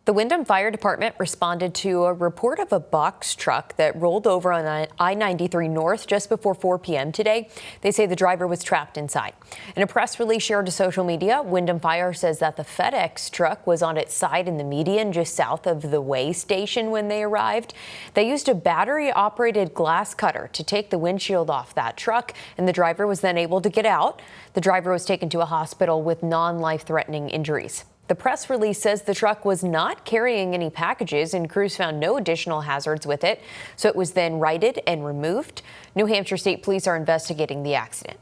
The Windham Fire Department responded to a report of a box truck that rolled over on I-93 North just before 4 p.m. today. They say the driver was trapped inside. In a press release shared to social media, Windham Fire says that the FedEx truck was on its side in the median just south of the way station when they arrived. They used a battery-operated glass cutter to take the windshield off that truck, and the driver was then able to get out. The driver was taken to a hospital with non-life-threatening injuries. The press release says the truck was not carrying any packages and crews found no additional hazards with it, so it was then righted and removed. New Hampshire State Police are investigating the accident.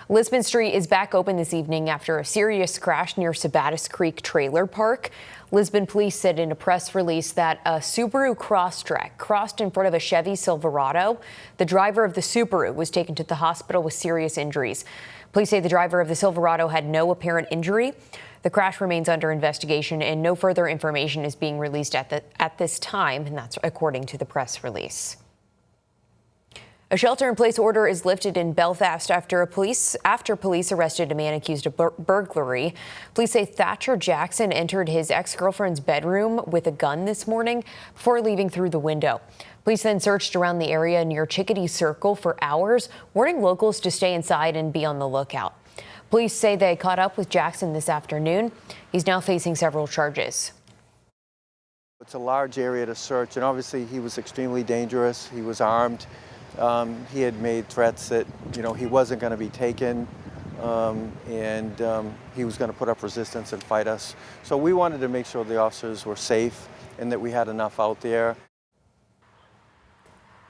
Lisbon Street is back open this evening after a serious crash near Sabattis Creek Trailer Park. Lisbon police said in a press release that a Subaru Crosstrek crossed in front of a Chevy Silverado. The driver of the Subaru was taken to the hospital with serious injuries. Police say the driver of the Silverado had no apparent injury. The crash remains under investigation and no further information is being released at this time, and that's according to the press release. A shelter-in-place order is lifted in Belfast after police arrested a man accused of burglary. Police say Thatcher Jackson entered his ex-girlfriend's bedroom with a gun this morning before leaving through the window. Police then searched around the area near Chickadee Circle for hours, warning locals to stay inside and be on the lookout. Police say they caught up with Jackson this afternoon. He's now facing several charges. It's a large area to search, and obviously he was extremely dangerous. He was armed. He had made threats that, he wasn't going to be taken, and he was going to put up resistance and fight us. So we wanted to make sure the officers were safe and that we had enough out there.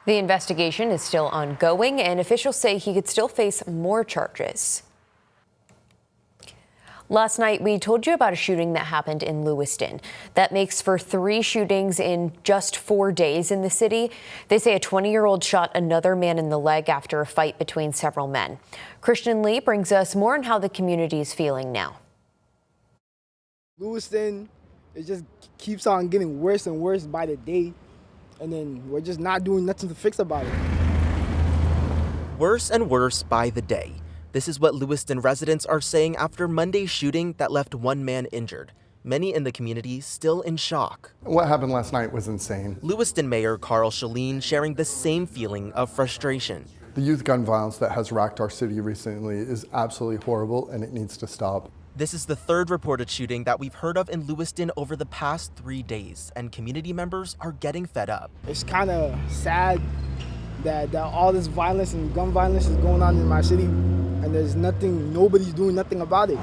The investigation is still ongoing, and officials say he could still face more charges. Last night, we told you about a shooting that happened in Lewiston. That makes for 3 shootings in just 4 days in the city. They say a 20-year-old shot another man in the leg after a fight between several men. Christian Lee brings us more on how the community is feeling now. Lewiston, it just keeps on getting worse and worse by the day. And then we're just not doing nothing to fix about it. Worse and worse by the day. This is what Lewiston residents are saying after Monday's shooting that left 1 man injured. Many in the community still in shock. What happened last night was insane. Lewiston Mayor Carl Shaleen sharing the same feeling of frustration. The youth gun violence that has racked our city recently is absolutely horrible, and it needs to stop. This is the 3rd reported shooting that we've heard of in Lewiston over the past 3 days, and community members are getting fed up. It's kind of sad that all this violence and gun violence is going on in my city, and nobody's doing nothing about it.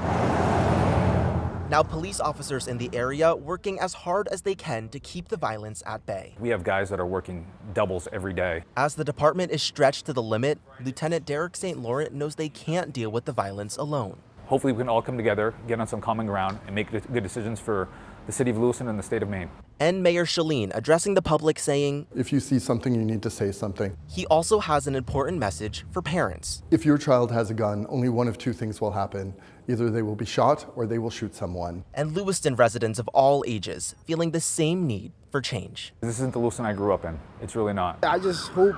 Now police officers in the area working as hard as they can to keep the violence at bay. We have guys that are working doubles every day. As the department is stretched to the limit, Lieutenant Derek St. Laurent knows they can't deal with the violence alone. Hopefully we can all come together, get on some common ground, and make good decisions for the city of Lewiston and the state of Maine. And Mayor Shaleen addressing the public saying, if you see something, you need to say something. He also has an important message for parents. If your child has a gun, only one of 2 things will happen. Either they will be shot or they will shoot someone. And Lewiston residents of all ages feeling the same need for change. This isn't the Lewiston I grew up in. It's really not. I just hope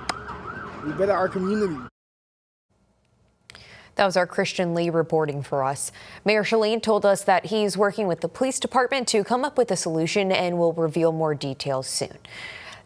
we better our community. That was our Christian Lee reporting for us. Mayor Shaleen told us that he's working with the police department to come up with a solution and will reveal more details soon.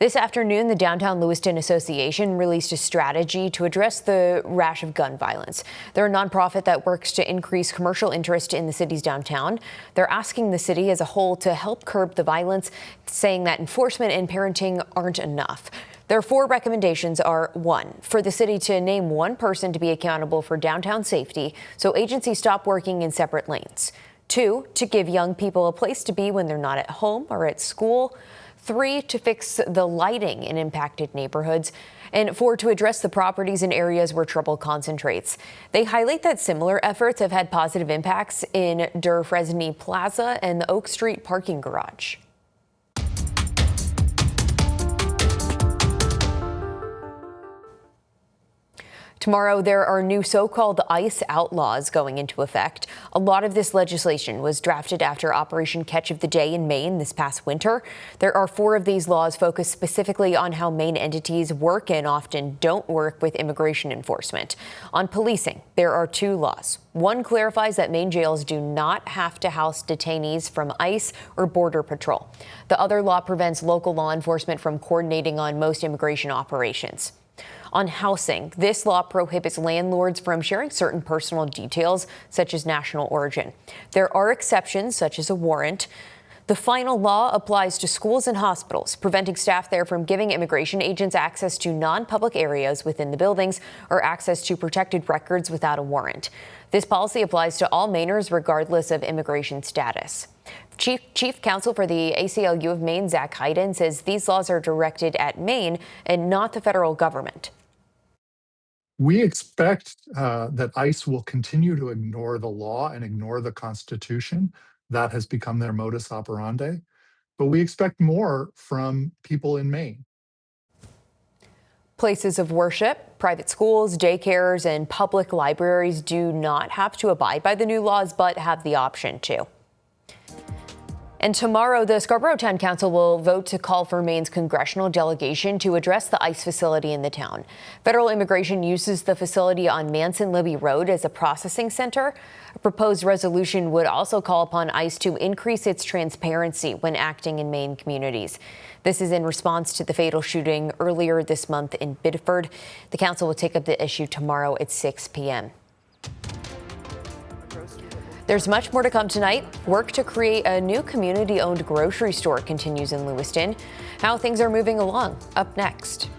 This afternoon, the Downtown Lewiston Association released a strategy to address the rash of gun violence. They're a nonprofit that works to increase commercial interest in the city's downtown. They're asking the city as a whole to help curb the violence, saying that enforcement and parenting aren't enough. Their 4 recommendations are: 1, for the city to name 1 person to be accountable for downtown safety so agencies stop working in separate lanes. 2, to give young people a place to be when they're not at home or at school. 3, to fix the lighting in impacted neighborhoods. And 4, to address the properties in areas where trouble concentrates. They highlight that similar efforts have had positive impacts in Der Fresney Plaza and the Oak Street parking garage. Tomorrow, there are new so-called ICE outlaws going into effect. A lot of this legislation was drafted after Operation Catch of the Day in Maine this past winter. There are 4 of these laws focused specifically on how Maine entities work and often don't work with immigration enforcement. On policing, there are 2 laws. One clarifies that Maine jails do not have to house detainees from ICE or Border Patrol. The other law prevents local law enforcement from coordinating on most immigration operations. On housing, this law prohibits landlords from sharing certain personal details, such as national origin. There are exceptions, such as a warrant. The final law applies to schools and hospitals, preventing staff there from giving immigration agents access to non-public areas within the buildings or access to protected records without a warrant. This policy applies to all Mainers regardless of immigration status. Chief Counsel for the ACLU of Maine, Zach Hayden, says these laws are directed at Maine and not the federal government. We expect that ICE will continue to ignore the law and ignore the Constitution. That has become their modus operandi. But we expect more from people in Maine. Places of worship, private schools, daycares, and public libraries do not have to abide by the new laws, but have the option to. And tomorrow, the Scarborough Town Council will vote to call for Maine's congressional delegation to address the ICE facility in the town. Federal immigration uses the facility on Manson-Libby Road as a processing center. A proposed resolution would also call upon ICE to increase its transparency when acting in Maine communities. This is in response to the fatal shooting earlier this month in Biddeford. The council will take up the issue tomorrow at 6 p.m. There's much more to come tonight. Work to create a new community-owned grocery store continues in Lewiston. How things are moving along, up next.